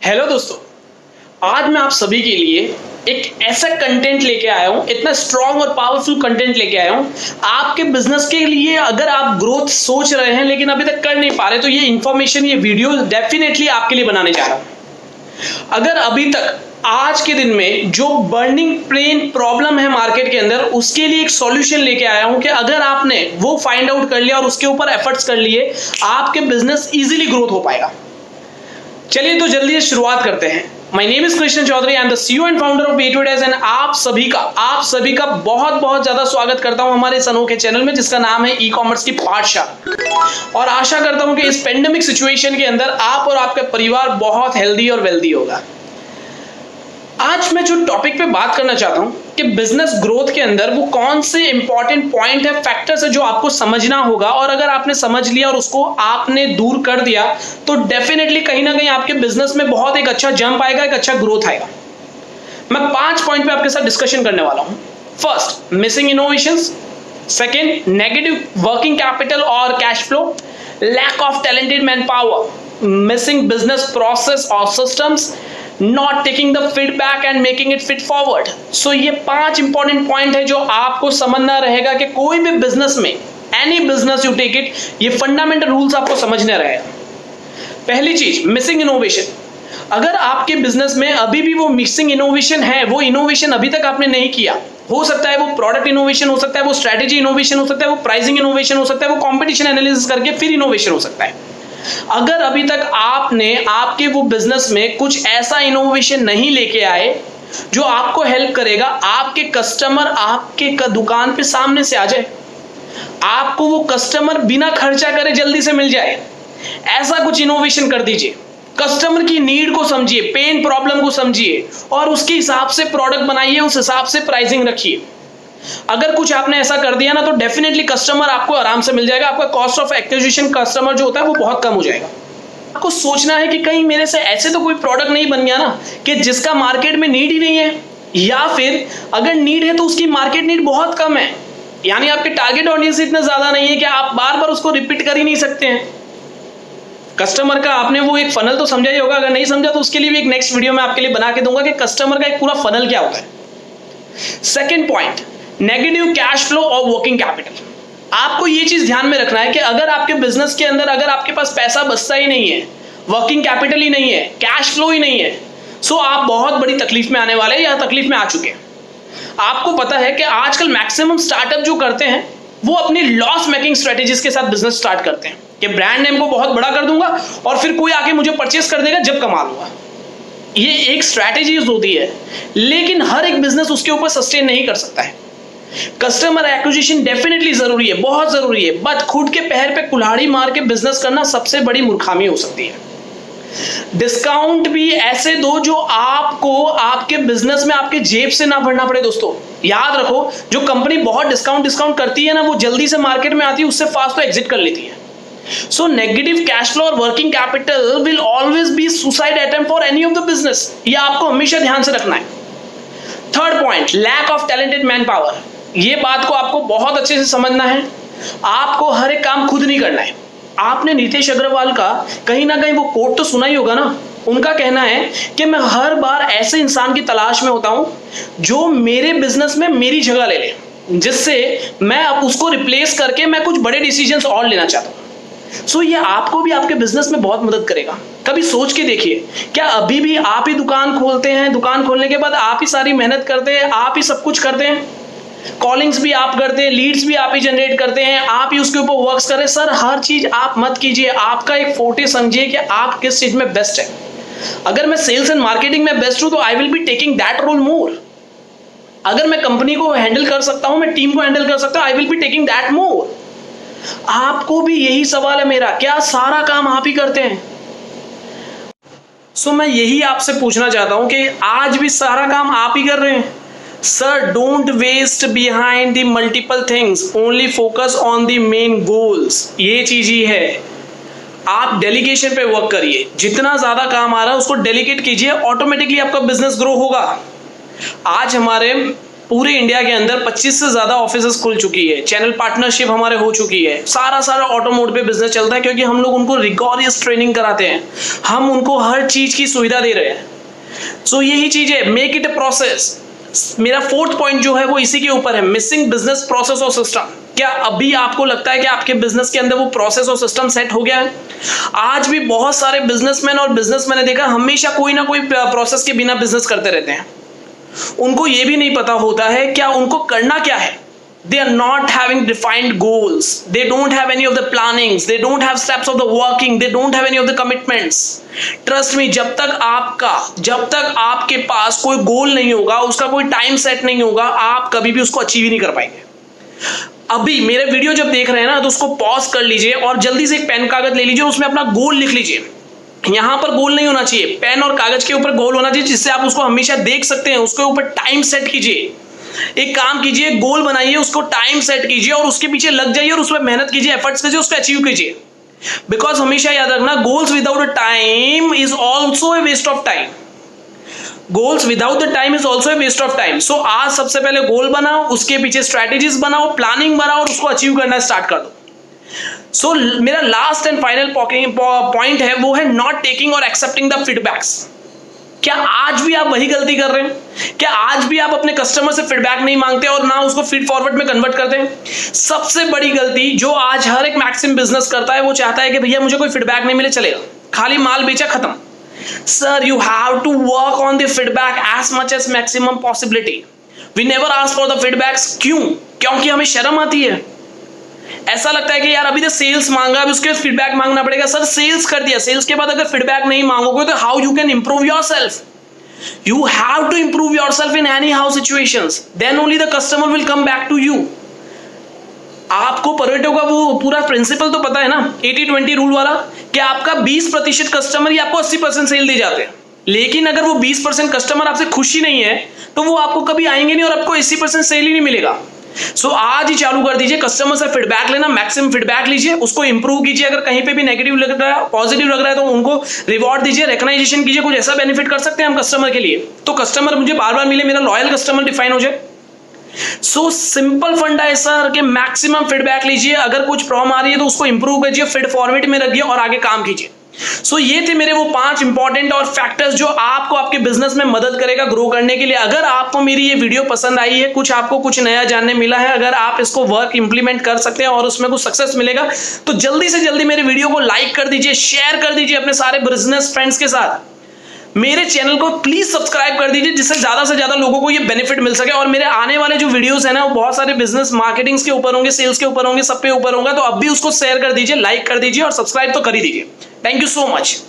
Hello दोस्तों, आज मैं आप सभी के लिए एक ऐसा कंटेंट लेके आया हूं, इतना स्ट्रॉन्ग और पावरफुल कंटेंट लेके आया हूं आपके बिजनेस के लिए। अगर आप ग्रोथ सोच रहे हैं लेकिन अभी तक कर नहीं पा रहे, तो ये इंफॉर्मेशन, ये वीडियो डेफिनेटली आपके लिए बनाने जा रहा हूं। अगर अभी तक आज के दिन में जो बर्निंग पेन प्रॉब्लम है मार्केट के अंदर, उसके लिए एक सॉल्यूशन लेके आया हूं कि अगर आपने वो फाइंड आउट कर लिया और उसके ऊपर एफर्ट्स कर लिए, आपके बिजनेस इजीली ग्रोथ हो पाएगा। चलिए तो जल्दी से शुरुआत करते हैं। My name is Krishna Chaudhary, I am the CEO and founder of A2Days and आप सभी का बहुत बहुत ज्यादा स्वागत करता हूं हमारे इस अनोखे चैनल में, जिसका नाम है ई-कॉमर्स की पाठशाला। और आशा करता हूं कि इस पेंडेमिक सिचुएशन के अंदर आप और आपका परिवार बहुत हेल्दी और वेल्दी होगा। आज मैं जो टॉपिक पे बात करना चाहता हूं कि बिजनेस ग्रोथ के अंदर वो कौन से इंपॉर्टेंट पॉइंट है, फैक्टर्स है जो आपको समझना होगा, और अगर आपने समझ लिया और उसको आपने दूर कर दिया तो डेफिनेटली कहीं ना कहीं आपके बिजनेस में बहुत एक अच्छा जंप आएगा, एक अच्छा ग्रोथ आएगा। मैं 5 पॉइंट पे आपके साथ डिस्कशन करने वाला हूं। First, missing innovations. Second, negative working capital और cash flow. Lack of talented man power. Missing business process और systems. Not taking the feedback and making it fit forward. So ये 5 इंपॉर्टेंट पॉइंट है जो आपको समझना रहेगा कि कोई भी बिजनेस में, any business you take it, ये फंडामेंटल रूल्स आपको समझने रहेगा। पहली चीज, मिसिंग इनोवेशन। अगर आपके बिजनेस में अभी भी वो मिसिंग इनोवेशन है, वो इनोवेशन अभी तक आपने नहीं किया, हो सकता है वो प्रोडक्ट इनोवेशन हो सकता है, वो स्ट्रेटेजी इनोवेशन हो सकता है, वो प्राइसिंग इनोवेशन हो सकता है, वो कॉम्पिटिशन एनालिसिस करके फिर इनोवेशन हो सकता है। अगर अभी तक आपने आपके वो बिजनेस में कुछ ऐसा इनोवेशन नहीं लेके आए जो आपको हेल्प करेगा, आपके कस्टमर आपके दुकान पे सामने से आ जाए, आपको वो कस्टमर बिना खर्चा करे जल्दी से मिल जाए, ऐसा कुछ इनोवेशन कर दीजिए। कस्टमर की नीड को समझिए, पेन प्रॉब्लम को समझिए और उसके हिसाब से प्रोडक्ट बनाइए, उस हिसाब से प्राइसिंग रखिए। अगर कुछ आपने ऐसा कर दिया ना, तो डेफिनेटली कस्टमर आपको आराम से मिल जाएगा। आपका कॉस्ट ऑफ एक्विजिशन कस्टमर जो होता है वो बहुत कम हो जाएगा। आपको सोचना है कि कहीं मेरे से ऐसे तो कोई प्रोडक्ट नहीं बन गया ना कि जिसका मार्केट में नीड ही नहीं है, या फिर अगर नीड है तो उसकी मार्केट नीड बहुत कम है, यानी आपके टारगेट ऑडियंस इतना ज्यादा नहीं है कि आप बार बार उसको रिपीट कर ही नहीं सकते हैं। कस्टमर का आपने वो एक फनल तो समझा ही होगा, अगर नहीं समझा तो उसके लिए भी एक नेक्स्ट वीडियो में आपके लिए बना के दूंगा कि कस्टमर का एक पूरा फनल क्या होता है। Second point, negative cash flow और वर्किंग कैपिटल। आपको ये चीज ध्यान में रखना है कि अगर आपके बिजनेस के अंदर अगर आपके पास पैसा बचता ही नहीं है, वर्किंग कैपिटल ही नहीं है, कैश फ्लो ही नहीं है, सो आप बहुत बड़ी तकलीफ में आने वाले हैं या तकलीफ में आ चुके हैं। आपको पता है कि आजकल मैक्सिमम स्टार्टअप जो करते हैं वो अपनी लॉस मेकिंग स्ट्रेटेजीज के साथ बिजनेस स्टार्ट करते हैं कि ब्रांड नेम को बहुत बड़ा कर दूंगा और फिर कोई आके मुझे परचेस कर देगा जब कमा लूंगा। ये एक स्ट्रैटेजी होती है, लेकिन हर एक बिजनेस उसके ऊपर सस्टेन नहीं कर सकता है। कस्टमर एक्विजिशन डेफिनेटली जरूरी है, बहुत जरूरी है, बट खुद के पैर पे कुल्हाड़ी मार के बिजनेस करना सबसे बड़ी मूर्खामी हो सकती है। डिस्काउंट भी ऐसे दो जो आपको आपके बिजनेस में आपके जेब से ना भरना पड़े। दोस्तों याद रखो, जो कंपनी बहुत डिस्काउंट करती है ना, वो जल्दी से मार्केट में आती है, उससे फास्ट तो एग्जिट कर लेती है। So negative cash flow और working capital will always be suicide attempt for any of the business. ये आपको हमेशा ध्यान से रखना है। Third point, lack of talented manpower। ये बात को आपको बहुत अच्छे से समझना है। आपको हर एक काम खुद नहीं करना है। आपने नीतीश अग्रवाल का कहीं ना कहीं वो कोट तो सुना ही होगा ना। उनका कहना है कि मैं हर बार ऐसे इंसान की तलाश में होता हूं जो मेरे बिजनेस में मेरी जगह ले ले, जिससे मैं अब उसको रिप्लेस करके मैं कुछ बड़े डिसीजंस और लेना चाहता हूं। सो ये आपको भी आपके बिजनेस में बहुत मदद करेगा। कभी सोच के देखिए, क्या अभी भी आप ही दुकान खोलते हैं, दुकान खोलने के बाद आप ही सारी मेहनत करते हैं, आप ही सब कुछ करते हैं, कॉलिंग्स भी आप करते हैं, लीड्स भी आप ही जनरेट करते हैं, आप ही उसके ऊपर वर्क्स करें? सर हर चीज आप मत कीजिए। आपका एक फोर्टे समझिए कि आप किस चीज में बेस्ट है। अगर मैं सेल्स एंड मार्केटिंग में बेस्ट हूं तो I will be taking that role more. अगर मैं कंपनी को हैंडल कर सकता हूं, मैं टीम को हैंडल कर सकता हूं, आई will be taking that more. आपको भी यही सवाल है मेरा, क्या सारा काम आप ही करते हैं? सो मैं यही आपसे पूछना चाहता हूं कि आज भी सारा काम आप ही कर रहे हैं? Sir don't waste behind the multiple things, only focus on the main goals. ये चीज ही है। आप डेलीगेशन पे वर्क करिए, जितना ज्यादा काम आ रहा है उसको डेलीगेट कीजिए, ऑटोमेटिकली आपका बिजनेस ग्रो होगा। आज हमारे पूरे इंडिया के अंदर 25 से ज्यादा ऑफिसेस खुल चुकी है, चैनल पार्टनरशिप हमारे हो चुकी है, सारा ऑटो मोड पे बिजनेस चलता है, क्योंकि हम लोग उनको रिगोरियस ट्रेनिंग कराते हैं, हम उनको हर चीज की सुविधा दे रहे हैं। सो यही चीज है, मेक इट अ प्रोसेस। मेरा 4th पॉइंट जो है वो इसी के ऊपर है, मिसिंग बिजनेस प्रोसेस और सिस्टम। क्या अभी आपको लगता है कि आपके बिजनेस के अंदर वो प्रोसेस और सिस्टम सेट हो गया है? आज भी बहुत सारे बिजनेसमैन और बिजनेस मैंने देखा हमेशा कोई ना कोई प्रोसेस के बिना बिजनेस करते रहते हैं। उनको ये भी नहीं पता होता है क्या उनको करना क्या है। They are not having defined goals. They don't have any of the plannings. They don't have steps of the working. They don't have any of the commitments. Trust me, जब तक आपके पास कोई गोल नहीं होगा, उसका कोई टाइम सेट नहीं होगा, आप कभी भी उसको अचीव ही नहीं कर पाएंगे। अभी मेरे वीडियो जब देख रहे हैं ना, तो उसको पॉज कर लीजिए और जल्दी से एक पेन कागज ले लीजिए, उसमें अपना गोल लिख लीजिए। यहां पर गोल नहीं होना चाहिए, पेन और कागज के ऊपर गोल होना चाहिए, जिससे आप उसको हमेशा देख सकते हैं। उसके ऊपर टाइम सेट कीजिए। एक काम कीजिए, गोल बनाइए, उसको टाइम सेट कीजिए और उसके पीछे लग जाइए और उसमें मेहनत कीजिए, एफर्ट्स कीजिए, उसको अचीव कीजिए। बिकॉज हमेशा याद रखना, goals without a time is also a waste of time. Goals without the time is also a waste of time. So आज सबसे पहले गोल बनाओ, उसके पीछे स्ट्रैटेजीज बनाओ, प्लानिंग बनाओ और उसको अचीव करना स्टार्ट कर दो। सो मेरा लास्ट एंड फाइनल पॉइंट है, वो है नॉट टेकिंग और एक्सेप्टिंग द फीडबैक्स। क्या आज भी आप वही गलती कर रहे हैं? क्या आज भी आप अपने कस्टमर से फीडबैक नहीं मांगते और ना उसको फीड फॉरवर्ड में कन्वर्ट करते हैं? सबसे बड़ी गलती जो आज हर एक मैक्सिम बिजनेस करता है, वो चाहता है कि भैया मुझे कोई फीडबैक नहीं मिले चलेगा, खाली माल बेचा खत्म। Sir, you have to work on the feedback as much as maximum possibility. We never ask for the feedbacks. क्यों? क्योंकि हमें शर्म आती है। ऐसा लगता है कि यार अभी तो सेल्स मांगा, अभी उसके बाद फीडबैक मांगना पड़ेगा। सर, सेल्स कर दिया, सेल्स के बाद अगर फीडबैक नहीं मांगोगे तो how you can improve yourself? You have to improve yourself in anyhow situations. Then only the customer will come back to you. आपको परेटो का वो पूरा प्रिंसिपल तो पता है ना, 80-20 रूल वाला, कि आपका 20% कस्टमर ही आपको 80% सेल दे जाते हैं। लेकिन अगर वो 20% कस्टमर आपसे खुश ही नहीं है, तो वो आपको कभी आएंगे नहीं और आपको 80% सेल ही नहीं मिलेगा। सो आज ही चालू कर दीजिए कस्टमर से फीडबैक लेना, मैक्सिमम फीडबैक लीजिए, उसको इंप्रूव कीजिए। अगर कहीं पे भी नेगेटिव लग रहा है, पॉजिटिव लग रहा है, तो उनको रिवॉर्ड दीजिए, रिकग्नाइजेशन कीजिए। कुछ ऐसा बेनिफिट कर सकते हैं हम कस्टमर के लिए, तो कस्टमर मुझे बार बार मिले, मेरा लॉयल कस्टमर डिफाइन हो जाए। सो सिंपल फंडा है सर कि मैक्सिमम फीडबैक लीजिए, अगर कुछ प्रॉब्लम आ रही है तो उसको इंप्रूव कीजिए, फीड फॉरवर्ड में रखिए और आगे काम कीजिए। सो ये थे मेरे वो 5 इंपॉर्टेंट और फैक्टर्स जो आपको आपके बिजनेस में मदद करेगा ग्रो करने के लिए। अगर आपको मेरी ये वीडियो पसंद आई है, आपको कुछ नया जानने मिला है, अगर आप इसको वर्क इंप्लीमेंट कर सकते हैं और उसमें कुछ सक्सेस मिलेगा, तो जल्दी से जल्दी मेरे वीडियो को लाइक कर दीजिए, शेयर कर दीजिए अपने सारे बिजनेस फ्रेंड्स के साथ। मेरे चैनल को प्लीज सब्सक्राइब कर दीजिए, जिससे ज्यादा से ज्यादा लोगों को ये बेनिफिट मिल सके। और मेरे आने वाले जो वीडियोस है ना, वो बहुत सारे बिजनेस मार्केटिंग के ऊपर होंगे, सेल्स के ऊपर होंगे, सब पे ऊपर होगा। तो अब भी उसको शेयर कर दीजिए, लाइक कर दीजिए और सब्सक्राइब तो कर ही दीजिए। Thank you so much.